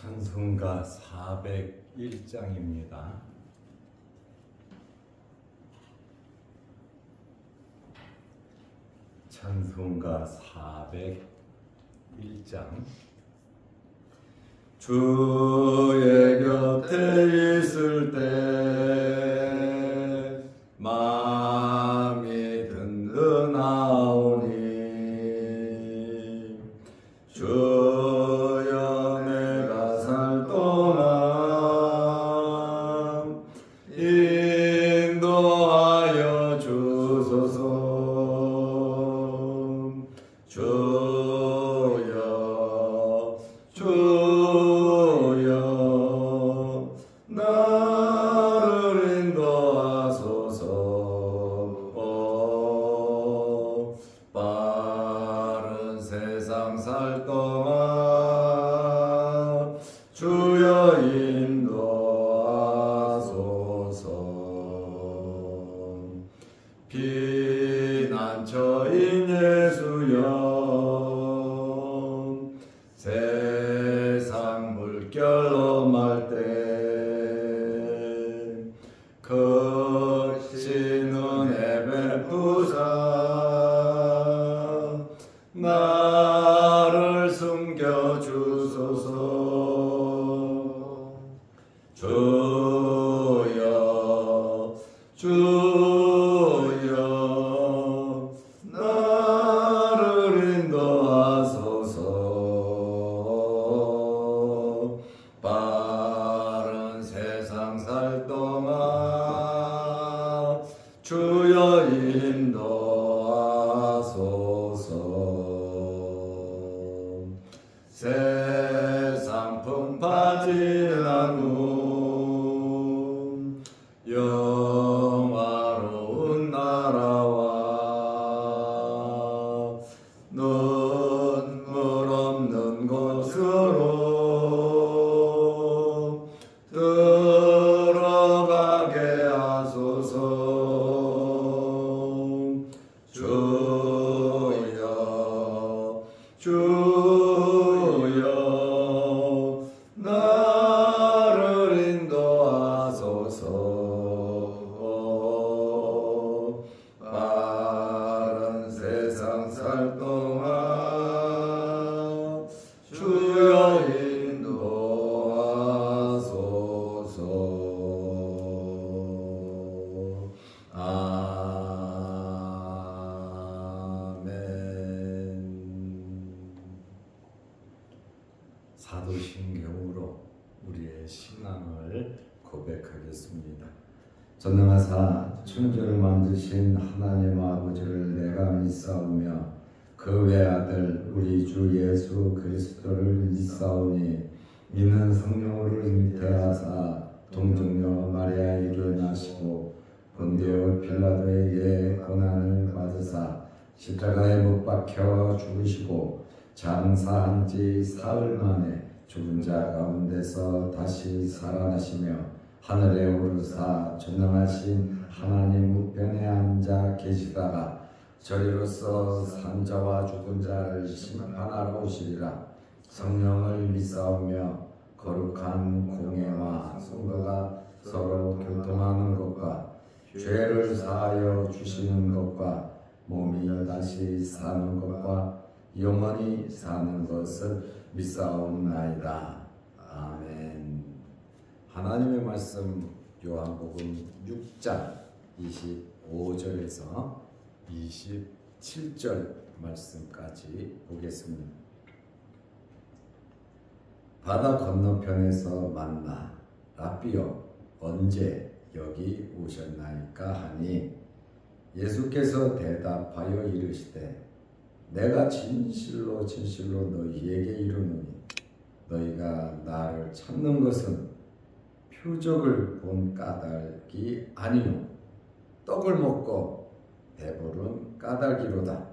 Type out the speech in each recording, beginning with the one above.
찬송가 401장입니다. 찬송가 401장. 주의 곁에 있을 때 마음이 든든하오니 주여 내가 살 동안 인도하여 주소서. 주여 나를 인도하소서. 빠른 세상 살 동안 주여 인도하소서. 피난처인 예수여 세상 물결 엄할 때 크신 은혜 베푸사 나를 숨겨주소서. 주여 나를 인도하소서. 빠른 세상 살 동안 주여 인도하소서. 세상 풍파진 않음 영화로운 나라와 눈물 없는 곳으로 들어가게 하소서. 주여 나를 인도하소서. 빠른 세상 살 동안 주여 인도하소서. 사도신경으로 우리의 신앙을 고백하겠습니다. 전능하사 천지를 만드신 하나님 아버지를 내가 믿사오며 그 외아들 우리 주 예수 그리스도를 믿사오니 이는 성령으로 잉태하사 동정녀 마리아에게 나시고 본디오 빌라도에게 고난을 받으사 십자가에 못 박혀 죽으시고 장사한 지 사흘 만에 죽은 자 가운데서 다시 살아나시며 하늘에 오르사 전능하신 하나님 우편에 앉아 계시다가 저리로서 산자와 죽은 자를 심판하러 오시리라. 성령을 믿사오며 거룩한 공회와 성도가 서로 교통하는 것과 죄를 사하여 주시는 것과 몸이 다시 사는 것과 영원히 사는 것을 믿사옵나이다. 아멘. 하나님의 말씀 요한복음 6장 25절에서 27절 말씀까지 보겠습니다. 바다 건너편에서 만나 라삐여 언제 여기 오셨나이까 하니 예수께서 대답하여 이르시되 내가 진실로 진실로 너희에게 이르노니 너희가 나를 찾는 것은 표적을 본 까닭이 아니요 떡을 먹고 배부른 까닭이로다.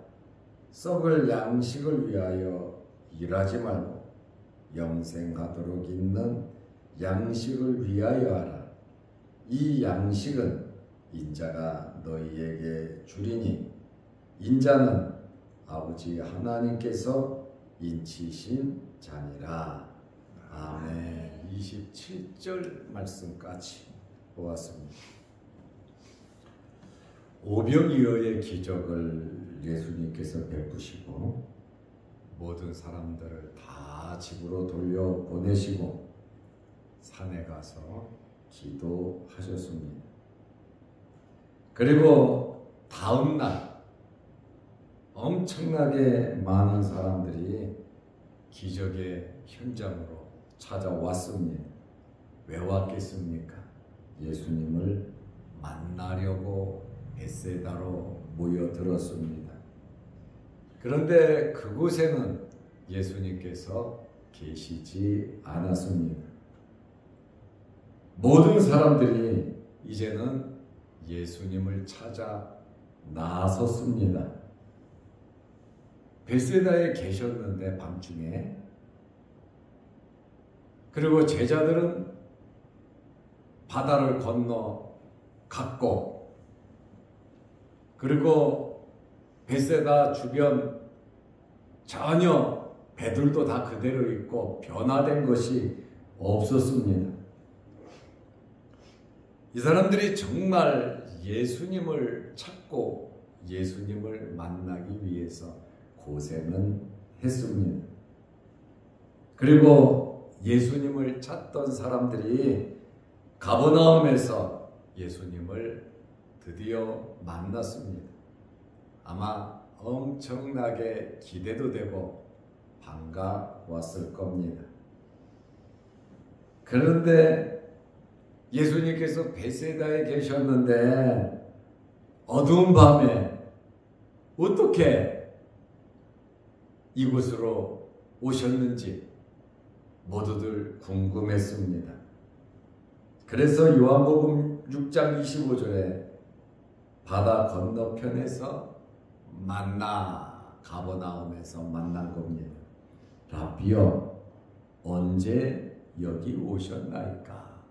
썩을 양식을 위하여 일하지 말고 영생하도록 있는 양식을 위하여 하라. 이 양식은 인자가 너희에게 주리니 인자는 아버지 하나님께서 인치신 자니라. 아멘. 27절 말씀까지 보았습니다. 오병이어의 기적을 예수님께서 베푸시고 모든 사람들을 다 집으로 돌려보내시고 산에 가서 기도하셨습니다. 그리고 다음 날 엄청나게 많은 사람들이 기적의 현장으로 찾아왔습니다. 왜 왔겠습니까? 예수님을 만나려고 벳세다로 모여들었습니다. 그런데 그곳에는 예수님께서 계시지 않았습니다. 모든 사람들이 이제는 예수님을 찾아 나섰습니다. 벳세다에 계셨는데 밤중에, 그리고 제자들은 바다를 건너 갔고, 그리고 벳세다 주변 전혀 배들도 다 그대로 있고 변화된 것이 없었습니다. 이 사람들이 정말 예수님을 찾고 예수님을 만나기 위해서 고생은 했습니다. 그리고 예수님을 찾던 사람들이 가버나움에서 예수님을 드디어 만났습니다. 아마 엄청나게 기대도 되고 반가웠을 겁니다. 그런데 예수님께서 벳세다에 계셨는데 어두운 밤에 어떻게 이곳으로 오셨는지 모두들 궁금했습니다. 그래서 요한복음 6장 25절에 바다 건너편에서 가버나움에서 만난 겁니다. 라비여, 언제 여기 오셨나이까?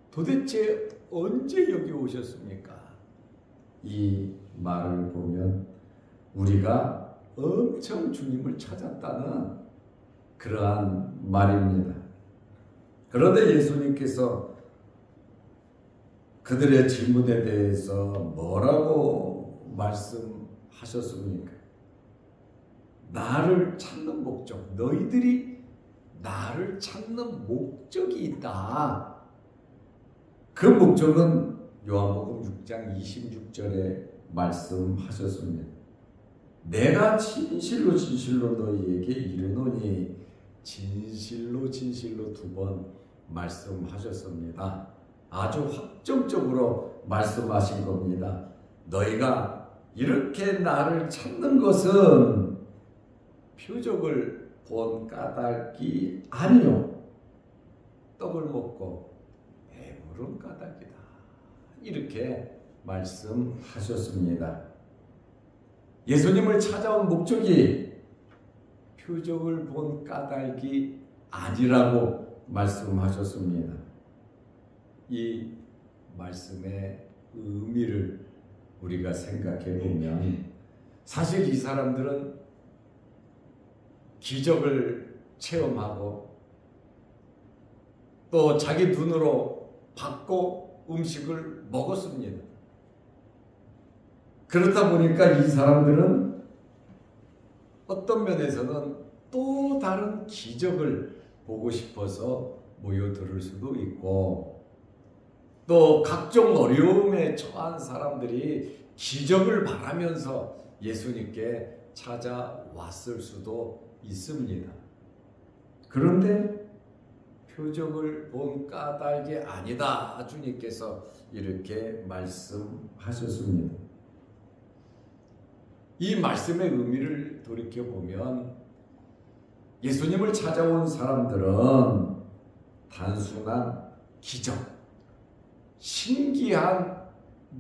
도대체 언제 여기 오셨습니까? 이 말을 보면 우리가 엄청 주님을 찾았다는 그러한 말입니다. 그런데 예수님께서 그들의 질문에 대해서 뭐라고 말씀하셨습니까? 나를 찾는 목적, 너희들이 나를 찾는 목적이 있다. 그 목적은 요한복음 6장 26절에 말씀하셨습니다. 내가 진실로 진실로 너희에게 이르노니, 진실로 진실로 2번 말씀하셨습니다. 아주 확정적으로 말씀하신 겁니다. 너희가 이렇게 나를 찾는 것은 표적을 본 까닭이 아니요, 떡을 먹고 배부른 까닭이다. 이렇게 말씀하셨습니다. 예수님을 찾아온 목적이 표적을 본 까닭이 아니라고 말씀하셨습니다. 이 말씀의 의미를 우리가 생각해 보면, 사실 이 사람들은 기적을 체험하고 또 자기 눈으로 받고 음식을 먹었습니다. 그렇다 보니까 이 사람들은 어떤 면에서는 또 다른 기적을 보고 싶어서 모여들 수도 있고, 또 각종 어려움에 처한 사람들이 기적을 바라면서 예수님께 찾아왔을 수도 있습니다. 그런데 표적을 본 까닭이 아니다. 주님께서 이렇게 말씀하셨습니다. 이 말씀의 의미를 돌이켜보면 예수님을 찾아온 사람들은 단순한 기적, 신기한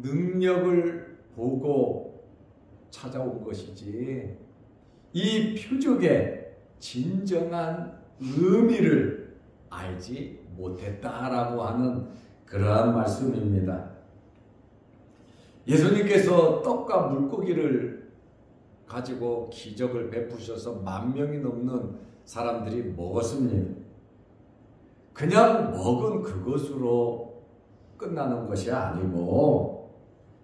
능력을 보고 찾아온 것이지, 이 표적의 진정한 의미를 알지 못했다라고 하는 그러한 말씀입니다. 예수님께서 떡과 물고기를 가지고 기적을 베푸셔서 10,000명이 넘는 사람들이 먹었습니다. 그냥 먹은 그것으로 끝나는 것이 아니고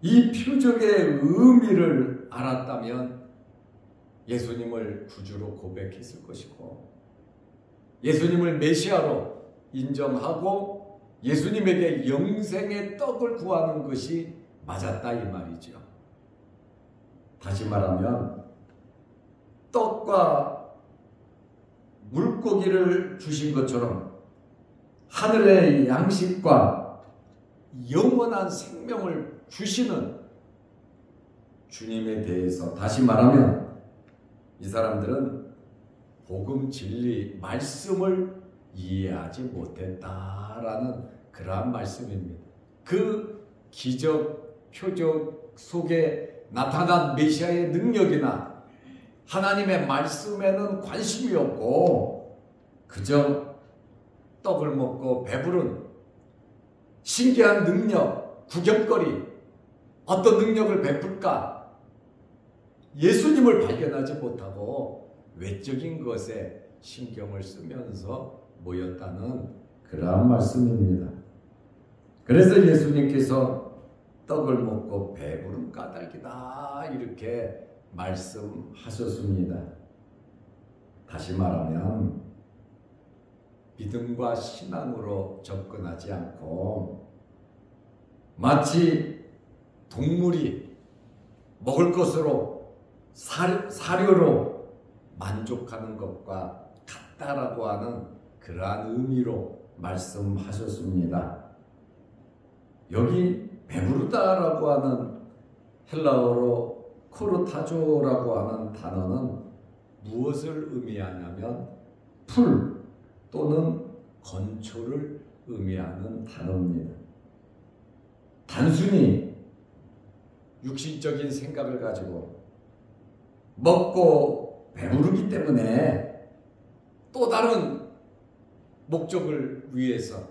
이 표적의 의미를 알았다면 예수님을 구주로 고백했을 것이고 예수님을 메시아로 인정하고 예수님에게 영생의 떡을 구하는 것이 맞았다 이 말이죠. 다시 말하면 떡과 물고기를 주신 것처럼 하늘의 양식과 영원한 생명을 주시는 주님에 대해서 다시 말하면 이 사람들은 복음 진리 말씀을 이해하지 못했다라는 그러한 말씀입니다. 그 기적 표적 속에 나타난 메시아의 능력이나 하나님의 말씀에는 관심이 없고 그저 떡을 먹고 배부른 신기한 능력, 구경거리, 어떤 능력을 베풀까? 예수님을 발견하지 못하고 외적인 것에 신경을 쓰면서 모였다는 그러한 말씀입니다. 그래서 예수님께서 떡을 먹고 배부른 까닭이다 이렇게 말씀하셨습니다. 다시 말하면 믿음과 신앙으로 접근하지 않고 마치 동물이 먹을 것으로 사료로 만족하는 것과 같다라고 하는 그러한 의미로 말씀하셨습니다. 여기 배부르다라고 하는 헬라어로 코르타조라고 하는 단어는 무엇을 의미하냐면 풀 또는 건초를 의미하는 단어입니다. 단순히 육신적인 생각을 가지고 먹고 배부르기 때문에 또 다른 목적을 위해서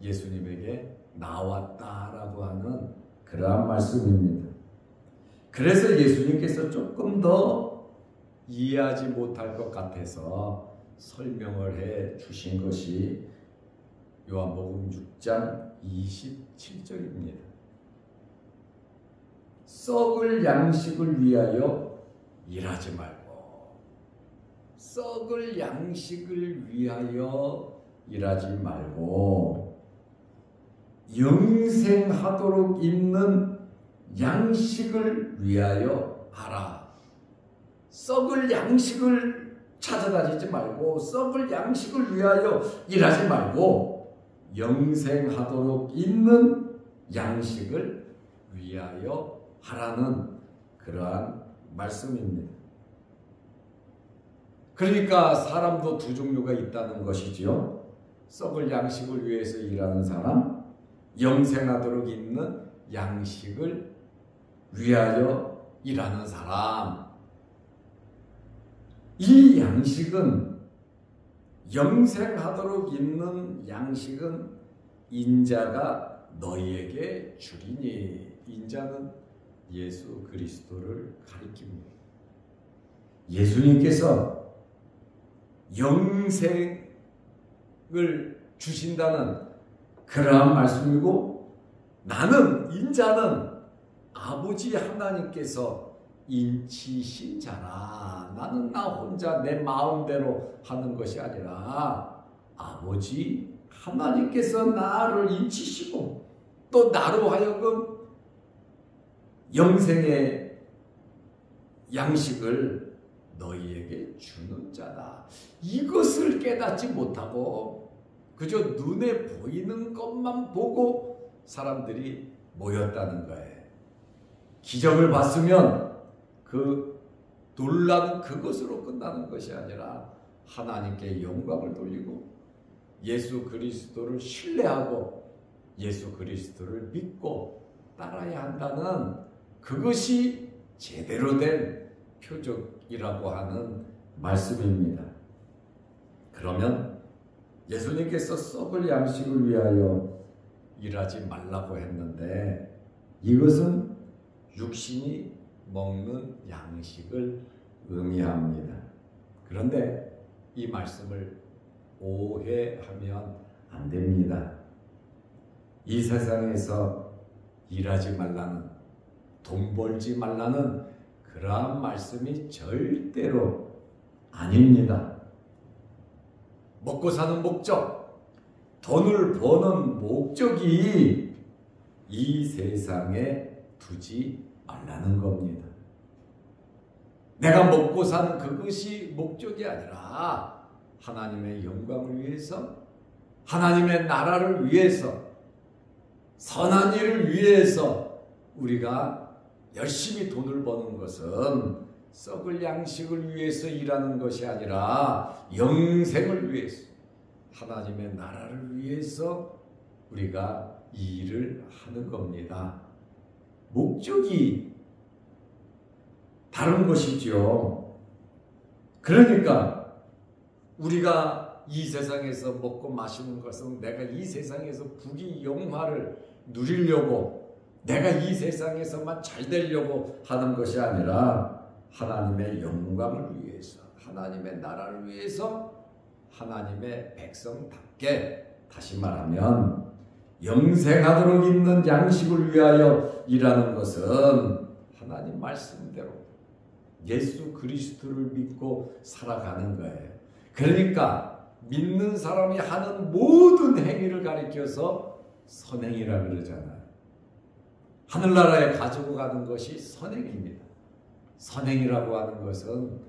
예수님에게 나왔다라고 하는 그러한 말씀입니다. 그래서 예수님께서 조금 더 이해하지 못할 것 같아서 설명을 해 주신 것이 요한복음 6장 27절입니다. 썩을 양식을 위하여 일하지 말고 썩을 양식을 위하여 일하지 말고 영생하도록 있는 양식을 위하여 하라. 썩을 양식을 찾아다니지 말고 썩을 양식을 위하여 일하지 말고 영생하도록 있는 양식을 위하여 하라는 그러한 말씀입니다. 그러니까 사람도 두 종류가 있다는 것이지요. 썩을 양식을 위해서 일하는 사람, 영생하도록 있는 양식을 위하여 일하는 사람. 이 양식은 영생하도록 있는 양식은 인자가 너희에게 주리니. 인자는 예수 그리스도를 가리킵니다. 예수님께서 영생을 주신다는 그러한 말씀이고 나는 인자는 아버지 하나님께서 인치신 자라. 나는 나 혼자 내 마음대로 하는 것이 아니라 아버지 하나님께서 나를 인치시고 또 나로 하여금 영생의 양식을 너희에게 주는 자다. 이것을 깨닫지 못하고 그저 눈에 보이는 것만 보고 사람들이 모였다는 거예요. 기적을 봤으면 그 놀라는 그것으로 끝나는 것이 아니라 하나님께 영광을 돌리고 예수 그리스도를 신뢰하고 예수 그리스도를 믿고 따라야 한다는 그것이 제대로 된 표적이라고 하는 말씀입니다. 그러면 예수님께서 썩을 양식을 위하여 일하지 말라고 했는데 이것은 육신이 먹는 양식을 의미합니다. 그런데 이 말씀을 오해하면 안 됩니다. 이 세상에서 일하지 말라는, 돈 벌지 말라는 그러한 말씀이 절대로 아닙니다. 먹고 사는 목적, 돈을 버는 목적이 이 세상에 두지 말라는 겁니다. 내가 먹고 사는 그것이 목적이 아니라 하나님의 영광을 위해서, 하나님의 나라를 위해서, 선한 일을 위해서 우리가 열심히 돈을 버는 것은 썩을 양식을 위해서 일하는 것이 아니라 영생을 위해서, 하나님의 나라를 위해서 우리가 이 일을 하는 겁니다. 목적이 다른 것이죠. 그러니까 우리가 이 세상에서 먹고 마시는 것은 내가 이 세상에서 부귀 영화를 누리려고, 내가 이 세상에서만 잘 되려고 하는 것이 아니라 하나님의 영광을 위해서, 하나님의 나라를 위해서, 하나님의 백성답게, 다시 말하면 영생하도록 있는 양식을 위하여 일하는 것은 하나님 말씀대로 예수 그리스도를 믿고 살아가는 거예요. 그러니까 믿는 사람이 하는 모든 행위를 가리켜서 선행이라 그러잖아요. 하늘나라에 가지고 가는 것이 선행입니다. 선행이라고 하는 것은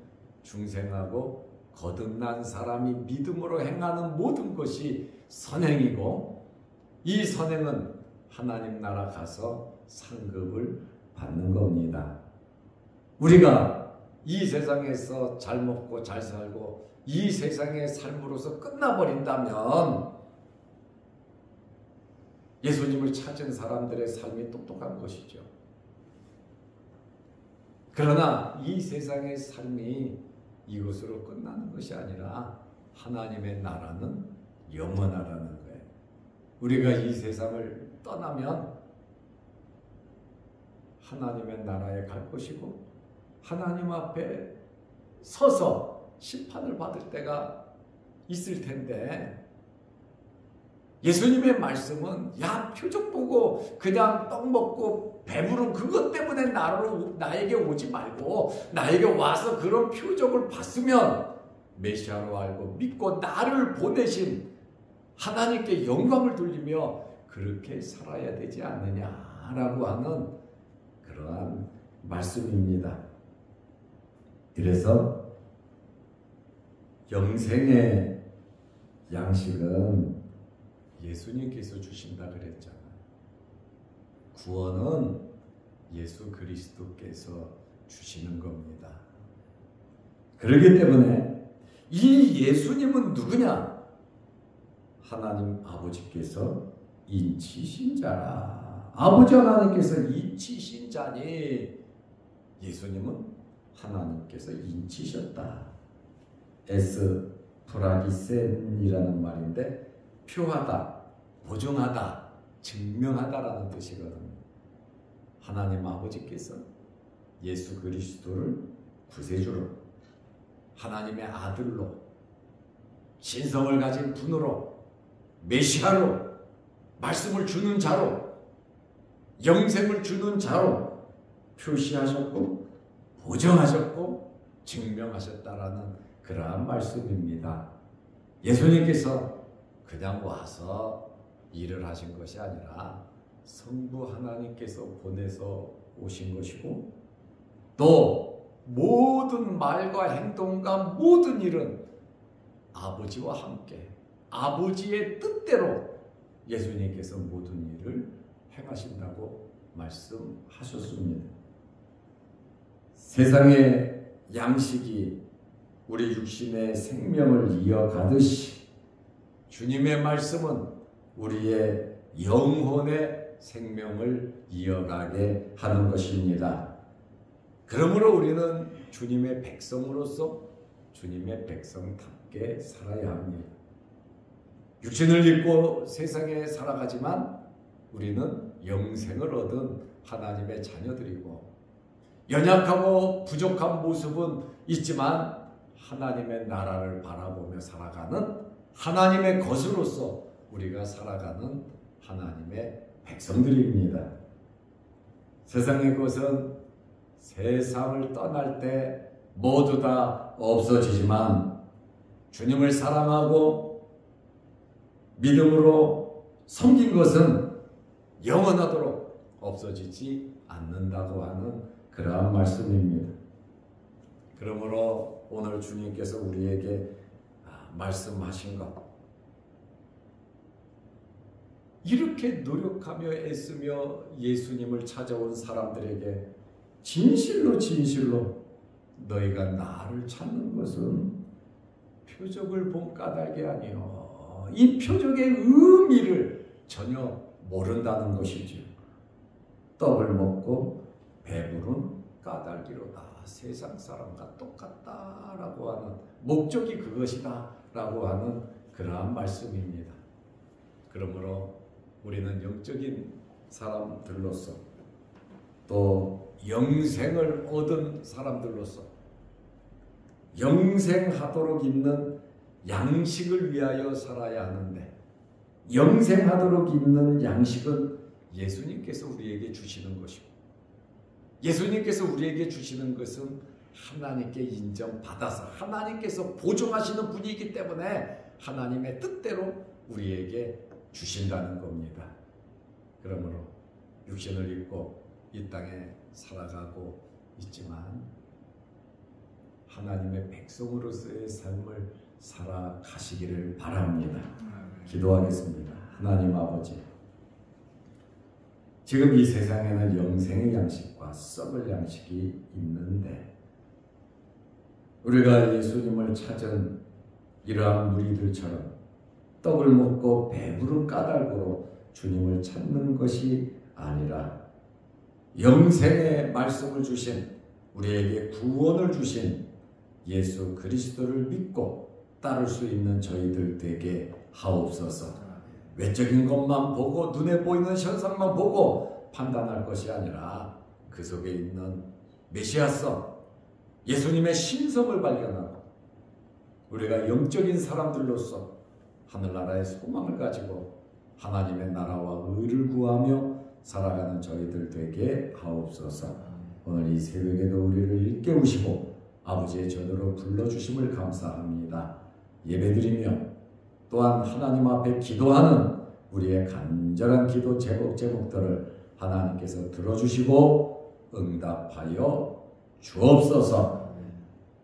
중생하고 거듭난 사람이 믿음으로 행하는 모든 것이 선행이고, 이 선행은 하나님 나라 가서 상급을 받는 겁니다. 우리가 이 세상에서 잘 먹고 잘 살고 이 세상의 삶으로서 끝나버린다면 예수님을 찾은 사람들의 삶이 똑똑한 것이죠. 그러나 이 세상의 삶이 이것으로 끝나는 것이 아니라 하나님의 나라는 영원하다는 거예요. 우리가 이 세상을 떠나면 하나님의 나라에 갈 것이고, 하나님 앞에 서서 심판을 받을 때가 있을 텐데, 예수님의 말씀은 야, 표적 보고 그냥 떡 먹고 배부른 그것 때문에 나에게 오지 말고, 나에게 와서 그런 표적을 봤으면 메시아로 알고 믿고 나를 보내신 하나님께 영광을 돌리며 그렇게 살아야 되지 않느냐라고 하는 그러한 말씀입니다. 그래서 영생의 양식은 예수님께서 주신다 그랬잖아요. 구원은 예수 그리스도께서 주시는 겁니다. 그렇기 때문에 이 예수님은 누구냐? 하나님 아버지께서 인치신 자라. 아버지 하나님께서 인치신 자니 예수님은 하나님께서 인치셨다. 에스프라기센이라는 말인데 표하다, 보증하다, 증명하다라는 뜻이거든요. 하나님 아버지께서 예수 그리스도를 구세주로, 하나님의 아들로, 신성을 가진 분으로, 메시아로, 말씀을 주는 자로, 영생을 주는 자로 표시하셨고 보정하셨고 증명하셨다라는 그러한 말씀입니다. 예수님께서 그냥 와서 일을 하신 것이 아니라 성부 하나님께서 보내서 오신 것이고, 또 모든 말과 행동과 모든 일은 아버지와 함께 아버지의 뜻대로 예수님께서 모든 일을 행하신다고 말씀하셨습니다. 세상의 양식이 우리 육신의 생명을 이어가듯이 주님의 말씀은 우리의 영혼의 생명을 이어가게 하는 것입니다. 그러므로 우리는 주님의 백성으로서 주님의 백성답게 살아야 합니다. 육신을 입고 세상에 살아가지만 우리는 영생을 얻은 하나님의 자녀들이고, 연약하고 부족한 모습은 있지만 하나님의 나라를 바라보며 살아가는 하나님의 것으로서 우리가 살아가는 하나님의 백성들입니다. 세상의 것은 세상을 떠날 때 모두 다 없어지지만 주님을 사랑하고 믿음으로 섬긴 것은 영원하도록 없어지지 않는다고 하는 그러한 말씀입니다. 그러므로 오늘 주님께서 우리에게 말씀하신 것, 이렇게 노력하며 애쓰며 예수님을 찾아온 사람들에게 진실로 너희가 나를 찾는 것은 표적을 본 까닭이 아니요, 이 표적의 의미를 전혀 모른다는 것이지요. 떡을 먹고 배부른 까닭이로다. 세상 사람과 똑같다라고 하는 목적이 그것이다 라고 하는 그러한 말씀입니다. 그러므로 우리는 영적인 사람들로서 또 영생을 얻은 사람들로서 영생하도록 있는 양식을 위하여 살아야 하는데, 영생하도록 있는 양식은 예수님께서 우리에게 주시는 것이고, 예수님께서 우리에게 주시는 것은 하나님께 인정받아서 하나님께서 보존하시는 분이기 때문에 하나님의 뜻대로 우리에게 주신다는 겁니다. 그러므로 육신을 입고 이 땅에 살아가고 있지만 하나님의 백성으로서의 삶을 살아가시기를 바랍니다. 기도하겠습니다. 하나님 아버지, 지금 이 세상에는 영생의 양식과 썩을 양식이 있는데 우리가 예수님을 찾은 이러한 무리들처럼 떡을 먹고 배부른 까닭으로 주님을 찾는 것이 아니라 영생의 말씀을 주신, 우리에게 구원을 주신 예수 그리스도를 믿고 따를 수 있는 저희들 되게 하옵소서. 외적인 것만 보고 눈에 보이는 현상만 보고 판단할 것이 아니라 그 속에 있는 메시아성, 예수님의 신성을 발견하고 우리가 영적인 사람들로서 하늘나라의 소망을 가지고 하나님의 나라와 의를 구하며 살아가는 저희들 되게 하옵소서. 오늘 이 새벽에도 우리를 일깨우시고 아버지의 전으로 불러주심을 감사합니다. 예배드리며 또한 하나님 앞에 기도하는 우리의 간절한 기도 제목들을 하나님께서 들어주시고 응답하여 주옵소서.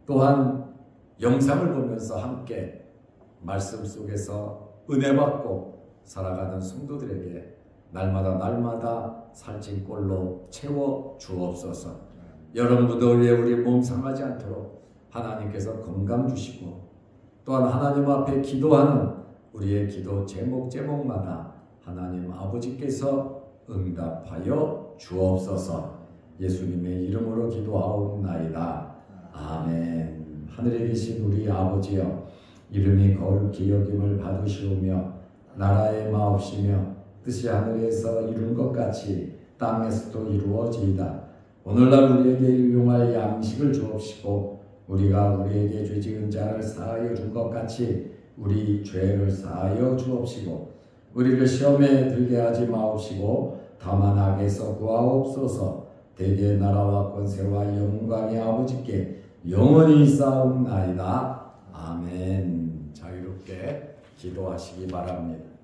또한 영상을 보면서 함께 말씀 속에서 은혜 받고 살아가는 성도들에게 날마다 살찐 꼴로 채워 주옵소서. 여름 무더위에 우리 몸 상하지 않도록 하나님께서 건강 주시고, 또한 하나님 앞에 기도하는 우리의 기도 제목마다 하나님 아버지께서 응답하여 주옵소서. 예수님의 이름으로 기도하옵나이다. 아멘. 하늘에 계신 우리 아버지여, 이름이 거룩히 여김을 받으시오며 나라의 마옵시며 뜻이 하늘에서 이룬 것 같이 땅에서도 이루어지이다. 오늘날 우리에게 일용할 양식을 주옵시고 우리가 우리에게 죄 지은 자를 사하여 준 것 같이 우리 죄를 사하여 주옵시고 우리를 시험에 들게 하지 마옵시고 다만 악에서 구하옵소서. 대개의 나라와 권세와 영광의 아버지께 영원히 쌓옵나이다. 아멘. 자유롭게 기도하시기 바랍니다.